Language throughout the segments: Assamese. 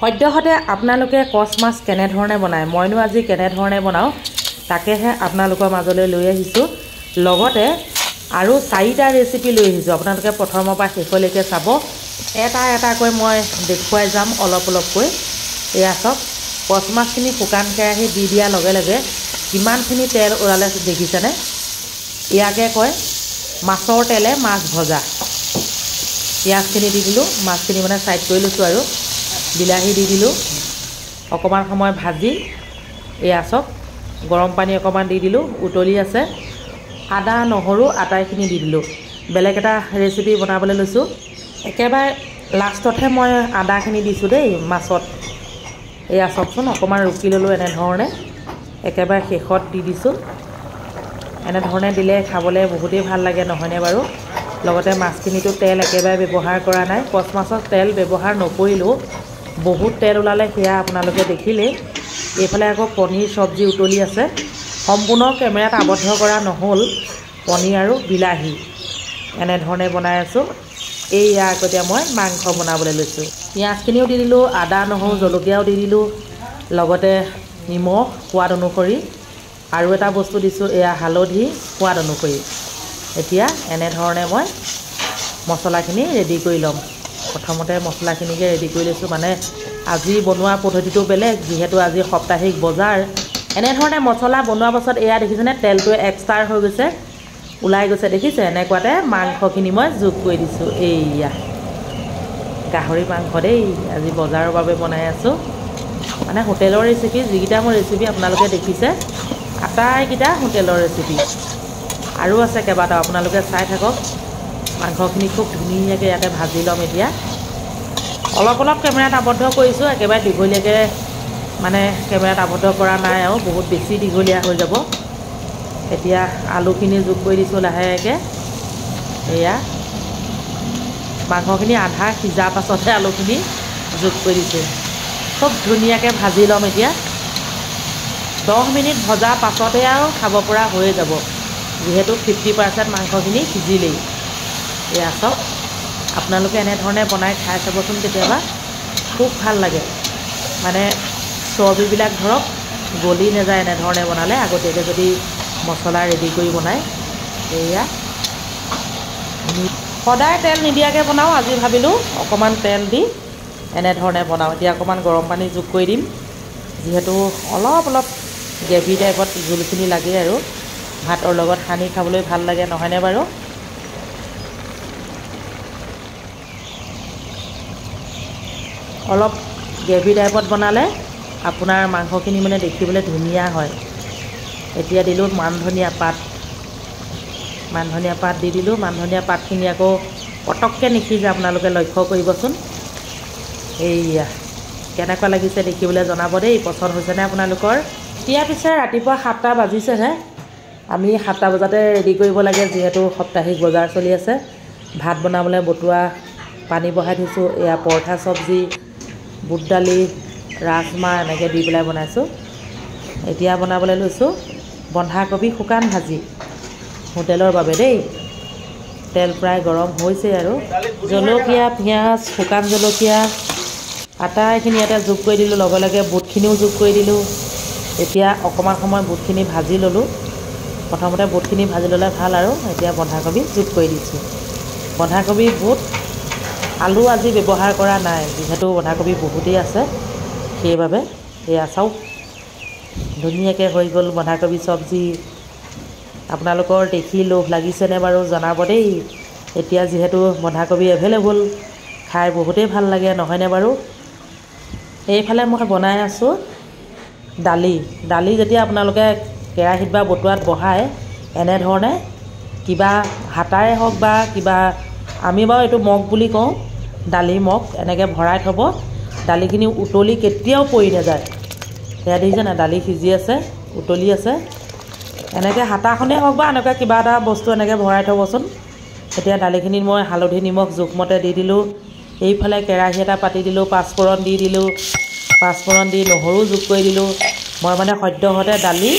সদ্যহতে আপোনালোকে কচ মাছ কেনেধৰণে বনায় মইনো আজি কেনেধৰণে বনাওঁ তাকেহে আপোনালোকৰ মাজলৈ লৈ আহিছোঁ। লগতে আৰু 4টা ৰেচিপি লৈ আহিছোঁ। আপোনালোকে প্ৰথমৰ পৰা শেষলৈকে চাব। এটা এটাকৈ মই দেখুৱাই যাম অলপ অলপকৈ। এয়া চাওক, কচ মাছখিনি শুকান কেৰাহী দি দিয়াৰ লগে লগে কিমানখিনি তেল ওলালে দেখিছেনে? ইয়াকে কয় মাছৰ তেলে মাছ ভজা। পিঁয়াজখিনি দি দিলোঁ, মাছখিনি মানে ছাইড কৰি লৈছোঁ আৰু বিলাহী দি দিলোঁ, অকণমান সময় ভাজি এয়া চাওক গৰম পানী অকণমান দি দিলোঁ, উতলি আছে। আদা নহৰু আটাইখিনি দি দিলোঁ। বেলেগ এটা ৰেচিপি বনাবলৈ লৈছোঁ। একেবাৰে লাষ্টতহে মই আদাখিনি দিছোঁ দেই মাছত। এয়া চাওকচোন, অকণমান ৰুকি ল'লোঁ এনেধৰণে, একেবাৰে শেষত দি দিছোঁ। এনেধৰণে দিলে খাবলৈ বহুতেই ভাল লাগে, নহয়নে বাৰু? লগতে মাছখিনিতো তেল একেবাৰে ব্যৱহাৰ কৰা নাই। কচ মাছত তেল ব্যৱহাৰ নকৰিলেও বহুত তেল ওলালে, সেয়া আপোনালোকে দেখিলেই। এইফালে আকৌ পনীৰ চব্জি উতলি আছে। সম্পূৰ্ণ কেমেৰাত আবদ্ধ কৰা নহ'ল। পনীৰ আৰু বিলাহী এনেধৰণে বনাই আছোঁ। এইয়া আকৌ এতিয়া মই মাংস বনাবলৈ লৈছোঁ। পিঁয়াজখিনিও দি দিলোঁ, আদা নহৰু জলকীয়াও দি দিলোঁ, লগতে নিমখ সোৱাদ অনুসৰি, আৰু এটা বস্তু দিছোঁ এয়া হালধি সোৱাদ অনুসৰি। এতিয়া এনেধৰণে মই মছলাখিনি ৰেডি কৰি ল'ম। প্ৰথমতে মছলাখিনিকে ৰেডি কৰি লৈছোঁ, মানে আজি বনোৱা পদ্ধতিটো বেলেগ, যিহেতু আজি সাপ্তাহিক বজাৰ। এনেধৰণে মছলা বনোৱাৰ পাছত এয়া দেখিছেনে, তেলটো এক্সট্ৰা হৈ গৈছে, ওলাই গৈছে, দেখিছে? এনেকুৱাতে মাংসখিনি মই যোগ কৰি দিছোঁ। এইয়া গাহৰি মাংস দেই, আজি বজাৰৰ বাবে বনাই আছোঁ। মানে হোটেলৰ ৰেচিপি, যিকেইটা মোৰ ৰেচিপি আপোনালোকে দেখিছে আটাইকেইটা হোটেলৰ ৰেচিপি। আৰু আছে কেইবাটাও, আপোনালোকে চাই থাকক। মাংসখিনি খুব ধুনীয়াকৈ ইয়াতে ভাজি ল'ম। এতিয়া অলপ অলপ কেমেৰাত আবদ্ধ কৰিছোঁ, একেবাৰে দীঘলীয়াকৈ মানে কেমেৰাত আবদ্ধ কৰা নাই আৰু, বহুত বেছি দীঘলীয়া হৈ যাব। এতিয়া আলুখিনি যোগ কৰি দিছোঁ লাহেকৈ। এয়া মাংসখিনি আধা সিজাৰ পাছতহে আলুখিনি যোগ কৰি দিছোঁ। খুব ধুনীয়াকৈ ভাজি ল'ম। এতিয়া 10 মিনিট ভজাৰ পাছতে আৰু খাব পৰা হৈয়ে যাব, যিহেতু 50% মাংসখিনি সিজিলেই। এয়া চাওক, আপোনালোকে এনেধৰণে বনাই খাই চাবচোন কেতিয়াবা, খুব ভাল লাগে। মানে চৰ্বিবিলাক ধৰক গলি নাযায় এনেধৰণে বনালে, আগতীয়াকৈ যদি মছলা ৰেডি কৰি বনায়। এয়া সদায় তেল নিদিয়াকৈ বনাওঁ, আজি ভাবিলোঁ অকণমান তেল দি এনেধৰণে বনাওঁ। এতিয়া অকণমান গৰম পানী যোগ কৰি দিম, যিহেতু অলপ অলপ গ্ৰেভি টাইপত জোলখিনি লাগে আৰু ভাতৰ লগত সানি খাবলৈ ভাল লাগে, নহয়নে বাৰু? অলপ গ্ৰেভি টাইপত বনালে আপোনাৰ মাংসখিনি মানে দেখিবলৈ ধুনীয়া হয়। এতিয়া দিলোঁ মানধনিয়া পাত দি দিলোঁ। মানধনিয়া পাতখিনি আকৌ পটককৈ নিসিজে, আপোনালোকে লক্ষ্য কৰিবচোন। এইয়া কেনেকুৱা লাগিছে দেখিবলৈ জনাব দেই, পচন্দ হৈছেনে আপোনালোকৰ? এতিয়া পিছে ৰাতিপুৱা 7টা বাজিছেহে। আমি 7টা বজাতে ৰেডি কৰিব লাগে, যিহেতু সাপ্তাহিক বজাৰ চলি আছে। ভাত বনাবলৈ বতোৱা পানী বহাই থৈছোঁ। এয়া পৰঠা চব্জি, বুট দালি, ৰাজমাহ এনেকৈ দি পেলাই বনাইছোঁ। এতিয়া বনাবলৈ লৈছোঁ বন্ধাকবি শুকান ভাজি, হোটেলৰ বাবে দেই। তেল প্ৰায় গৰম হৈছে আৰু জলকীয়া, পিঁয়াজ, শুকান জলকীয়া আটাইখিনি ইয়াতে যোগ কৰি দিলোঁ। লগে লগে বুটখিনিও যোগ কৰি দিলোঁ। এতিয়া অকণমান সময় বুটখিনি ভাজি ল'লোঁ। প্ৰথমতে বুটখিনি ভাজি ল'লে ভাল আৰু। এতিয়া বন্ধাকবি যোগ কৰি দিছোঁ। বন্ধাকবি, বুট, আলু আজি ব্যৱহাৰ কৰা নাই, যিহেতু বন্ধাকবি বহুতেই আছে, সেইবাবে। এয়া চাওক, ধুনীয়াকৈ হৈ গ'ল বন্ধাকবি চব্জি। আপোনালোকৰ দেখি লোভ লাগিছেনে বাৰু জনাব দেই। এতিয়া যিহেতু বন্ধাকবি এভেইলেবল, খাই বহুতেই ভাল লাগে, নহয়নে বাৰু? এইফালে মই বনাই আছোঁ দালি যেতিয়া আপোনালোকে কেৰাহীত বা বতোৱাত বহায়, এনেধৰণে কিবা হাতাৰে হওক বা কিবা, আমি বাৰু এইটো মগ বুলি কওঁ, দালি মগ, এনেকৈ ভৰাই থ'ব। দালিখিনি উতলি কেতিয়াও পৰি নাযায়। সেয়া দেখিছে নাই, দালি সিজি আছে, উতলি আছে। এনেকৈ হাতাখনেই হওক বা এনেকুৱা কিবা এটা বস্তু এনেকৈ ভৰাই থ'বচোন। এতিয়া দালিখিনিত মই হালধি নিমখ জোখমতে দি দিলোঁ। এইফালে কেৰাহী এটা পাতি দিলোঁ, পাঁচফোৰণ দি দিলোঁ। পাঁচফোৰণ দি নহৰু যোগ কৰি দিলোঁ। মই মানে সদ্যহতে দালি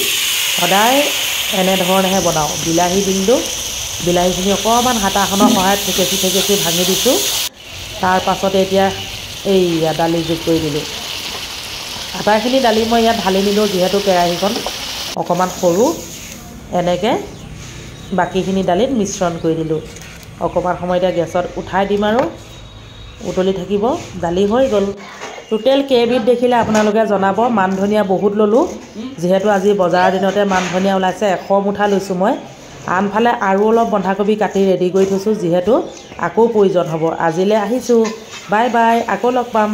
সদায় এনেধৰণেহে বনাওঁ। বিলাহী দি দিলোঁ। বিলাহীখিনি অকণমান হাতাখনৰ সহায়ত থেকেচি ভাঙি দিছোঁ। তাৰ পাছতে এতিয়া এইয়া দালি যোগ কৰি দিলোঁ আটাইখিনি দালি মই ইয়াত ঢালি নিলোঁ যিহেতু কেৰাহীখন অকণমান সৰু এনেকৈ বাকীখিনি দালিত মিশ্ৰণ কৰি দিলোঁ অকণমান সময় এতিয়া গেছত উঠাই দিম আৰু উতলি থাকিব দালি হৈ গ'ল টোটেল কেইবিধ দেখিলে আপোনালোকে জনাব মান ধনিয়া বহুত ল'লোঁ যিহেতু আজি বজাৰৰ দিনতে মান ধনিয়া ওলাইছে 100 মুঠা লৈছোঁ মই আনফালে আৰু অলপ বন্ধাকবি কাটি ৰেডি কৰি থৈছোঁ যিহেতু আকৌ প্ৰয়োজন হ'ব আজিলৈ আহিছোঁ বাই বাই আকৌ লগ পাম